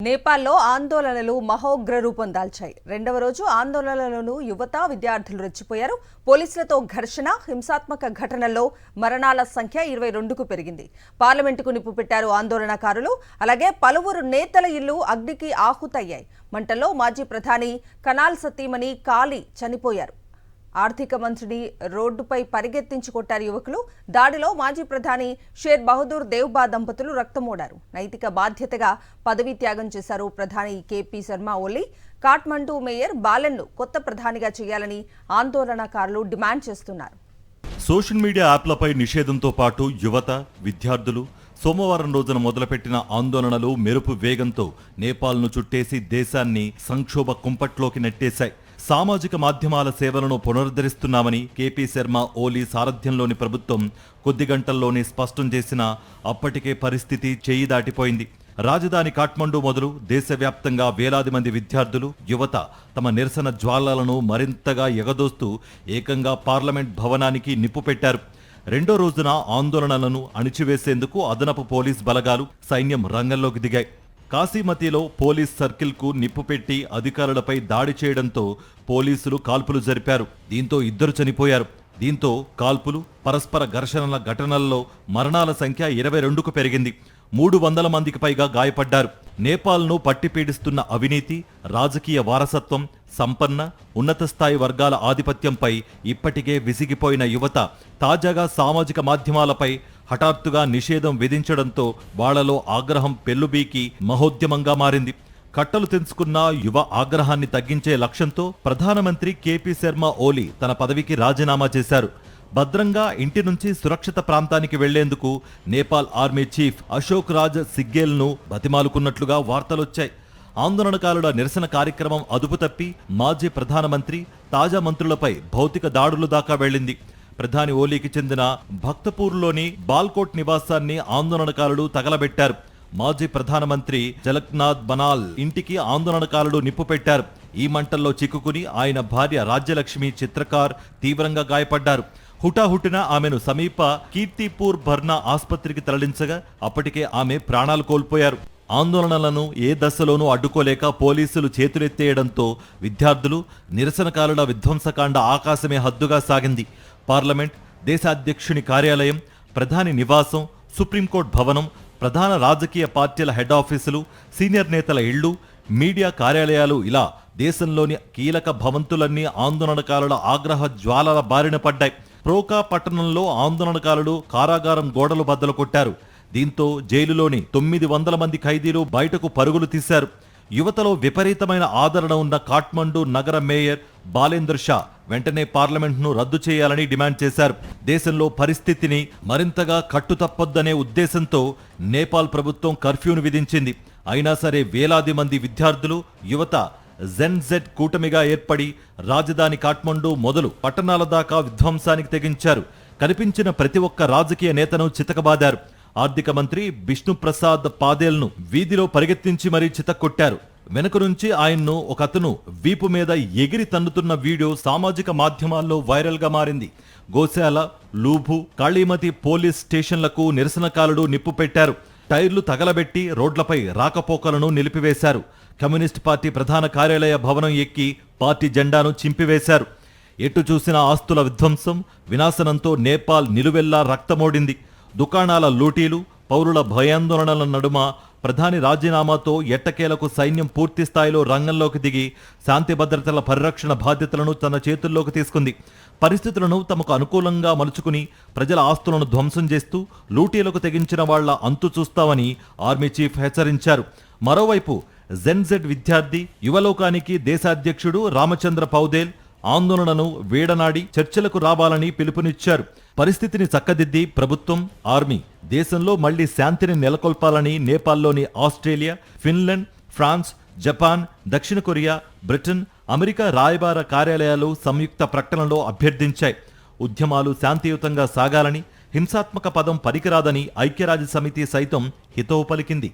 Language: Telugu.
నేపాల్లో ఆందోళనలు మహోగ్ర రూపం దాల్చాయి. రెండవ రోజు ఆందోళనలను యువత, విద్యార్థులు రెచ్చిపోయారు. పోలీసులతో ఘర్షణ, హింసాత్మక ఘటనల్లో మరణాల సంఖ్య 22కు పెరిగింది. పార్లమెంటుకు నిప్పు పెట్టారు ఆందోళనకారులు. అలాగే పలువురు నేతల ఇళ్లు అగ్నికి ఆహుతయ్యాయి. మంటల్లో మాజీ ప్రధాని కనాల్ సతీమణి కాలి చనిపోయారు. ఆర్థిక మంత్రిని రోడ్డుపై పరిగెత్తించి కొట్టారు యువకులు. దాడిలో మాజీ ప్రధాని షేర్ బహదూర్ దేవ్బా దంపతులు రక్తమోడారు. నైతిక బాధ్యతగా పదవీ త్యాగం చేశారు ప్రధాని కేపీ శర్మ ఓలీ. కాఠ్మండు మేయర్ బాలెన్ను కొత్త ప్రధానిగా చేయాలని ఆందోళనకారులు డిమాండ్ చేస్తున్నారు. సోషల్ మీడియా యాప్లపై నిషేధంతో పాటు యువత, విద్యార్థులు సోమవారం రోజున మొదలుపెట్టిన ఆందోళనలు మెరుపు వేగంతో నేపాల్ను చుట్టేసి దేశాన్ని సంక్షోభ కుంపట్లోకి నెట్టేశాయి. సామాజిక మాధ్యమాల సేవలను పునరుద్ధరిస్తున్నామని కేపీ శర్మ ఓలీ సారథ్యంలోని ప్రభుత్వం కొద్ది గంటల్లోనే స్పష్టం చేసినా అప్పటికే పరిస్థితి చేయి దాటిపోయింది. రాజధాని కాఠ్మండు మొదలు దేశవ్యాప్తంగా వేలాది మంది విద్యార్థులు, యువత తమ నిరసన జ్వాలలను మరింతగా ఎగదోస్తూ ఏకంగా పార్లమెంట్ భవనానికి నిప్పు పెట్టారు. రెండో రోజున ఆందోళనలను అణిచివేసేందుకు అదనపు పోలీస్ బలగాలు, సైన్యం రంగంలోకి దిగాయి. కాశీమతిలో పోలీస్ సర్కిల్కు నిప్పు పెట్టి అధికారులపై దాడి చేయడంతో పోలీసులు కాల్పులు జరిపారు. దీంతో 2 చనిపోయారు. దీంతో కాల్పులు, పరస్పర ఘర్షణల ఘటనల్లో మరణాల సంఖ్య 22కు పెరిగింది. 300 మందికి పైగా గాయపడ్డారు. నేపాల్ను పట్టిపీడిస్తున్న అవినీతి, రాజకీయ వారసత్వం, సంపన్న, ఉన్నత స్థాయి వర్గాల ఆధిపత్యంపై ఇప్పటికే విసిగిపోయిన యువత తాజాగా సామాజిక మాధ్యమాలపై హఠాత్తుగా నిషేధం విధించడంతో వాళ్లలో ఆగ్రహం పెల్లుబీకి మహోద్యమంగా మారింది. కట్టలు తెంచుకున్న యువ ఆగ్రహాన్ని తగ్గించే లక్ష్యంతో ప్రధానమంత్రి కేపీ శర్మ ఓలీ తన పదవికి రాజీనామా చేశారు. భద్రంగా ఇంటి నుంచి సురక్షిత ప్రాంతానికి వెళ్లేందుకు నేపాల్ ఆర్మీ చీఫ్ అశోక్ రాజ్ సిగ్గేల్ను బతిమాలుకున్నట్లుగా వార్తలొచ్చాయి. ఆందోళనకారుల నిరసన కార్యక్రమం అదుపు తప్పి మాజీ ప్రధానమంత్రి, తాజా మంత్రులపై భౌతిక దాడులు దాకా వెళ్లింది. ప్రధాని ఓలీకి చెందిన భక్తపూర్లోని బాల్కోట్ నివాసాన్ని ఆందోళనకారులు తగలబెట్టారు. మాజీ ప్రధానమంత్రి జలక్నాథ్ బనాల్ ఇంటికి ఆందోళనకారులు నిప్పు పెట్టారు. ఈ మంటల్లో చిక్కుకుని ఆయన భార్య రాజ్యలక్ష్మి చిత్రకార్ తీవ్రంగా గాయపడ్డారు. హుటాహుటిన ఆమెను సమీప కీర్తిపూర్ భర్నా ఆసుపత్రికి తరలించగా అప్పటికే ఆమె ప్రాణాలు కోల్పోయారు. ఆందోళనలను ఏ దశలోనూ అడ్డుకోలేక పోలీసులు చేతులెత్తేయడంతో విద్యార్థులు, నిరసనకారుల విధ్వంసకాండ ఆకాశమే హద్దుగా సాగింది. పార్లమెంట్, దేశాధ్యక్షుని కార్యాలయం, ప్రధాని నివాసం, సుప్రీంకోర్టు భవనం, ప్రధాన రాజకీయ పార్టీల హెడ్ ఆఫీసులు, సీనియర్ నేతల ఇళ్లు, మీడియా కార్యాలయాలు ఇలా దేశంలోని కీలక భవంతులన్నీ ఆందోళనకారుల ఆగ్రహ జ్వాలల బారిన పడ్డాయి. ప్రోకా పట్టణంలో ఆందోళనకారులు కారాగారం గోడలు బద్దలు కొట్టారు. దీంతో జైలులోని 900 మంది ఖైదీలు బయటకు పరుగులు తీశారు. యువతలో విపరీతమైన ఆదరణ ఉన్న కాఠ్మండు నగర మేయర్ బాలేందర్ షా వెంటనే పార్లమెంట్ను రద్దు చేయాలని డిమాండ్ చేశారు. దేశంలో పరిస్థితిని మరింతగా కట్టుతప్పొద్దనే ఉద్దేశంతో నేపాల్ ప్రభుత్వం కర్ఫ్యూను విధించింది. అయినా సరే వేలాది మంది విద్యార్థులు, యువత జెన్జెడ్ కూటమిగా ఏర్పడి రాజధాని కాఠ్మండు మొదలు పట్టణాల దాకా విధ్వంసానికి తెగించారు. కనిపించిన ప్రతి ఒక్క రాజకీయ నేతను చితకబాదారు. ఆర్థిక మంత్రి బిష్ణుప్రసాద్ పాదేల్ను వీధిలో పరిగెత్తించి మరీ చితక్కొట్టారు. వెనుక నుంచి ఆయన్ను ఒకతను వీపు మీద ఎగిరి తన్నుతున్న వీడియో సామాజిక మాధ్యమాల్లో వైరల్ గా మారింది. గోశాల, లూభు, కాళీమతి పోలీస్ స్టేషన్లకు నిరసనకారులు నిప్పు పెట్టారు. టైర్లు తగలబెట్టి రోడ్లపై రాకపోకలను నిలిపివేశారు. కమ్యూనిస్ట్ పార్టీ ప్రధాన కార్యాలయ భవనం ఎక్కి పార్టీ జెండాను చింపివేశారు. ఎటు చూసినా ఆస్తుల విధ్వంసం, వినాశనంతో నేపాల్ నిలువెల్లా రక్తమోడింది. దుకాణాల లూటీలు, పౌరుల భయాందోళనల నడుమ ప్రధాని రాజీనామాతో ఎట్టకేలకు సైన్యం పూర్తి స్థాయిలో రంగంలోకి దిగి శాంతి భద్రతల పరిరక్షణ బాధ్యతలను తన చేతుల్లోకి తీసుకుంది. పరిస్థితులను తమకు అనుకూలంగా మలుచుకుని ప్రజల ఆస్తులను ధ్వంసం చేస్తూ లూటీలకు తెగించిన వాళ్ల అంతు చూస్తామని ఆర్మీ చీఫ్ హెచ్చరించారు. మరోవైపు జెన్జెడ్ విద్యార్థి యువలోకానికి దేశాధ్యక్షుడు రామచంద్ర పౌదేల్ ఆందోళనను వేడనాడి చర్చలకు రావాలని పిలుపునిచ్చారు. పరిస్థితిని చక్కదిద్ది ప్రభుత్వం, ఆర్మీ దేశంలో మళ్లీ శాంతిని నెలకొల్పాలని నేపాల్లోని ఆస్ట్రేలియా, ఫిన్లాండ్, ఫ్రాన్స్, జపాన్, దక్షిణ కొరియా, బ్రిటన్, అమెరికా రాయబార కార్యాలయాలు సంయుక్త ప్రకటనలో అభ్యర్థించాయి. ఉద్యమాలు శాంతియుతంగా సాగాలని, హింసాత్మక పదం పనికిరాదని ఐక్యరాజ్య సమితి సైతం హితవు పలికింది.